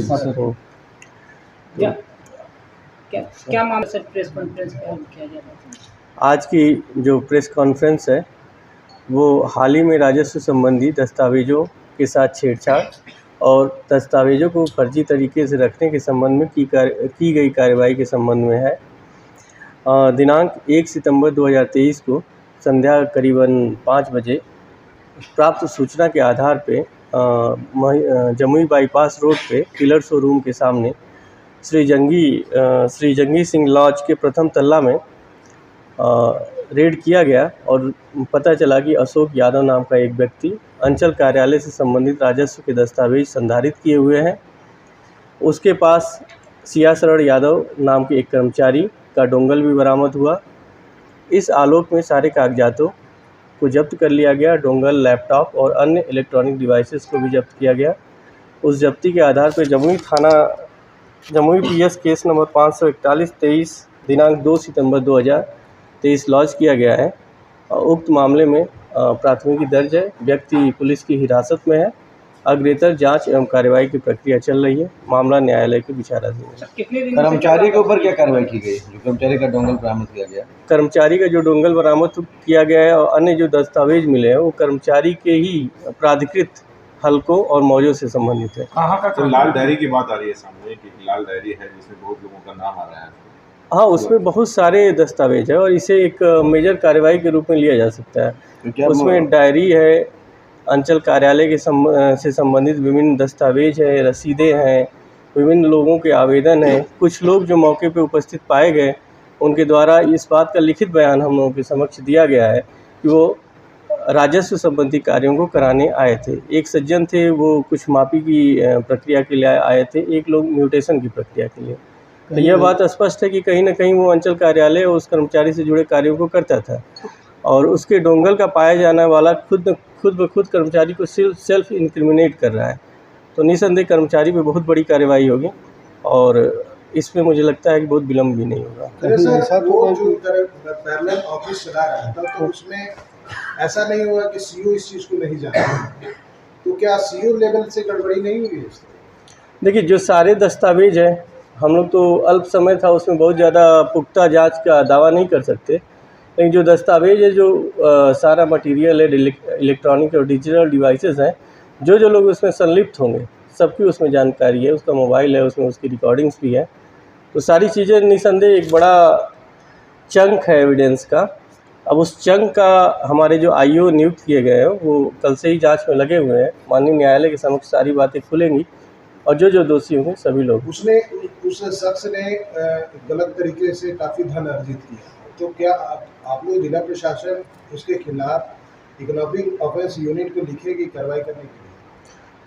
Sir क्या क्या क्या मामला सर, प्रेस कॉन्फ्रेंस किया जा रहा था? आज की जो प्रेस कॉन्फ्रेंस है वो हाल ही में राजस्व संबंधी दस्तावेजों के साथ छेड़छाड़ और दस्तावेजों को फर्जी तरीके से रखने के संबंध में की गई कार्रवाई के संबंध में है। दिनांक 1 सितंबर 2023 को संध्या करीबन 5 बजे प्राप्त सूचना के आधार पे जमुई बाईपास रोड पे पिलर शोरूम के सामने श्री जंगी सिंह लॉज के प्रथम तल्ला में रेड किया गया और पता चला कि अशोक यादव नाम का एक व्यक्ति अंचल कार्यालय से संबंधित राजस्व के दस्तावेज संधारित किए हुए हैं। उसके पास सिया शरण यादव नाम के एक कर्मचारी का डोंगल भी बरामद हुआ। इस आलोक में सारे कागजातों को जब्त कर लिया गया। डोंगल, लैपटॉप और अन्य इलेक्ट्रॉनिक डिवाइसेस को भी जब्त किया गया। उस जब्ती के आधार पर जमुई PS केस नंबर 541/23 दिनांक 2 सितंबर 2023 लॉन्च किया गया है। उक्त मामले में प्राथमिकी दर्ज है। व्यक्ति पुलिस की हिरासत में है। अग्रेतर जांच एवं कार्रवाई की प्रक्रिया चल रही है। मामला न्यायालय के विचाराधीन है। कर्मचारी के ऊपर क्या कार्रवाई की गई? जो कर्मचारी का डोंगल बरामद किया गया, कर्मचारी का जो डोंगल बरामद किया गया है और अन्य जो दस्तावेज मिले हैं वो कर्मचारी के ही प्राधिकृत हलकों और मौजों से संबंधित है। कहाँ का? तो लाल डायरी की बात आ रही है सामने कि लाल डायरी है जिसमें बहुत लोगों का नाम आ रहा है। हाँ, उसमें बहुत सारे दस्तावेज है और इसे एक मेजर कार्रवाई के रूप में लिया जा सकता है। तो उसमें डायरी है, अंचल कार्यालय के से संबंधित विभिन्न दस्तावेज है, रसीदें हैं, विभिन्न लोगों के आवेदन हैं। कुछ लोग जो मौके पर उपस्थित पाए गए उनके द्वारा इस बात का लिखित बयान हम लोगों के समक्ष दिया गया है कि वो राजस्व संबंधी कार्यों को कराने आए थे। एक सज्जन थे, वो कुछ मापी की प्रक्रिया के लिए आए थे, एक लोग म्यूटेशन की प्रक्रिया के लिए। तो यह बात स्पष्ट है कि कहीं ना कहीं वो अंचल कार्यालय और उस कर्मचारी से जुड़े कार्यों को करता था और उसके डोंगल का पाया जाने वाला खुद ब खुद कर्मचारी को सेल्फ इंक्रिमिनेट कर रहा है। तो निसंदेह कर्मचारी पे बहुत बड़ी कार्रवाई होगी और इसमें मुझे लगता है कि बहुत विलम्ब भी नहीं होगा। वो जो पैरेलल ऑफिस चला रहा था तो उसमें ऐसा नहीं हुआ कि सीईओ इस चीज़ को नहीं जानता, तो क्या सीईओ लेवल से गड़बड़ी नहीं हुई है? देखिए, जो सारे दस्तावेज हैं हम लोग तो अल्प समय था, उसमें बहुत ज़्यादा पुख्ता जांच का दावा नहीं कर सकते, लेकिन जो दस्तावेज है, जो सारा मटेरियल है, इलेक्ट्रॉनिक और डिजिटल डिवाइसेस हैं, जो लोग उसमें संलिप्त होंगे सबकी उसमें जानकारी है। उसका मोबाइल है, उसमें उसकी रिकॉर्डिंग्स भी है। तो सारी चीज़ें निसंदेह एक बड़ा चंक है एविडेंस का। अब उस चंक का हमारे जो आईओ नियुक्त किए गए हैं वो कल से ही जांच में लगे हुए हैं। माननीय न्यायालय के समक्ष सारी बातें खुलेंगी और जो दोषी होंगे सभी लोग। उस शख्स ने गलत तरीके से काफ़ी धन अर्जित किया, तो क्या आप लोग जिला प्रशासन उसके खिलाफ इकोनॉमिक ऑफेंस यूनिट को लिखेगी कार्रवाई करने के लिए?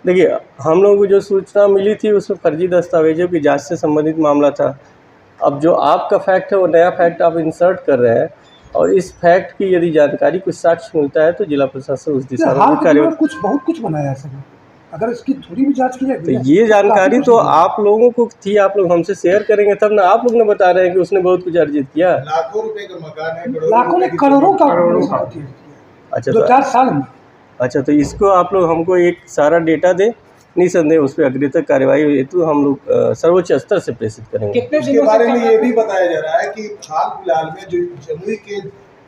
देखिए, हम लोगों को जो सूचना मिली थी उसमें फर्जी दस्तावेजों की जांच से संबंधित मामला था। अब जो आपका फैक्ट है वो नया फैक्ट आप इंसर्ट कर रहे हैं और इस फैक्ट की यदि जानकारी कुछ साक्ष्य मिलता है तो जिला प्रशासन उस दिशा में कार्रवाई। बहुत कुछ बनाया है सर, अगर इसकी थोड़ी भी जांच की जाए तो ये जानकारी तो आप लोगों को थी, आप लोग हमसे शेयर करेंगे तब ना। आप लोग ने बता रहे हैं कि उसने बहुत कुछ अर्जित किया। लाखों रुपए का मकान है, लाखों ने करोड़ों का। अच्छा, 2-4 साल में। अच्छा, तो इसको आप लोग हमको एक सारा डेटा दें, निसंदेह उस पर अग्रिम कार्रवाई हेतु हम लोग सर्वोच्च स्तर से प्रेषित करेंगे। इसके बारे में ये भी बताया जा रहा है कि हाल फिलहाल में जो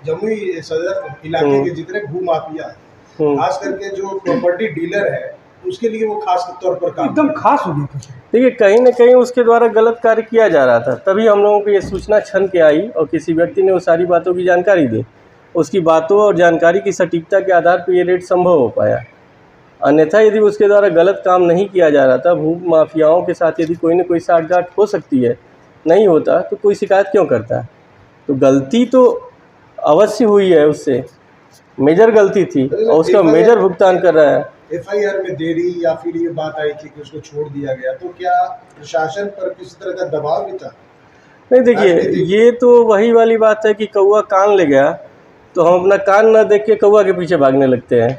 जमुई सदर इलाके के जितने भूमाफिया हैं, खास करके जो प्रॉपर्टी डीलर है, उसके लिए वो खास तौर पर काम एकदम खास हो गया था। देखिए, कहीं ना कहीं उसके द्वारा गलत कार्य किया जा रहा था, तभी हम लोगों को ये सूचना छन के आई और किसी व्यक्ति ने वो सारी बातों की जानकारी दी। उसकी बातों और जानकारी की सटीकता के आधार पर ये रेड संभव हो पाया। अन्यथा यदि उसके द्वारा गलत काम नहीं किया जा रहा था, भू माफियाओं के साथ यदि कोई न कोई साठगांठ हो सकती है, नहीं होता तो कोई शिकायत क्यों करता है? तो गलती तो अवश्य हुई है, उससे मेजर गलती थी और उसका मेजर भुगतान कर रहा है। एफआईआर में देरी या फिर ये बात आई थी कि उसको छोड़ दिया गया, तो क्या प्रशासन पर किसी तरह का दबाव भी था? नहीं, देखिए, ये तो वही वाली बात है कि कौवा कान ले गया तो हम अपना कान न देख के कौवा के पीछे भागने लगते हैं।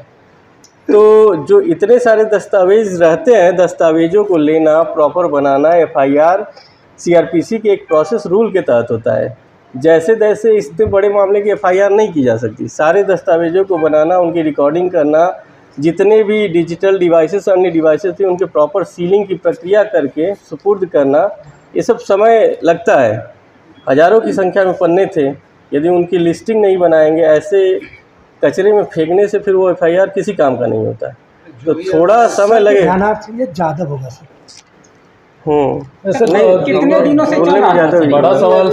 तो जो इतने सारे दस्तावेज रहते हैं, दस्तावेजों को लेना, प्रॉपर बनाना एफआईआर सीआरपीसी के एक प्रोसेस रूल के तहत होता है। जैसे तैसे इतने बड़े मामले की एफआईआर नहीं की जा सकती। सारे दस्तावेजों को बनाना, उनकी रिकॉर्डिंग करना, जितने भी डिजिटल डिवाइसेस अन्य डिवाइसेस थे उनके प्रॉपर सीलिंग की प्रक्रिया करके सुपुर्द करना, ये सब समय लगता है। हज़ारों की संख्या में पन्ने थे, यदि उनकी लिस्टिंग नहीं बनाएंगे, ऐसे कचरे में फेंकने से फिर वो एफआईआर किसी काम का नहीं होता है। तो थोड़ा समय लगेगा। ध्यानार्थ ये जादव होगा सर। नहीं, कितने दिनों से चल बोलने में रहा ज़्यादा है? बड़ा सवाल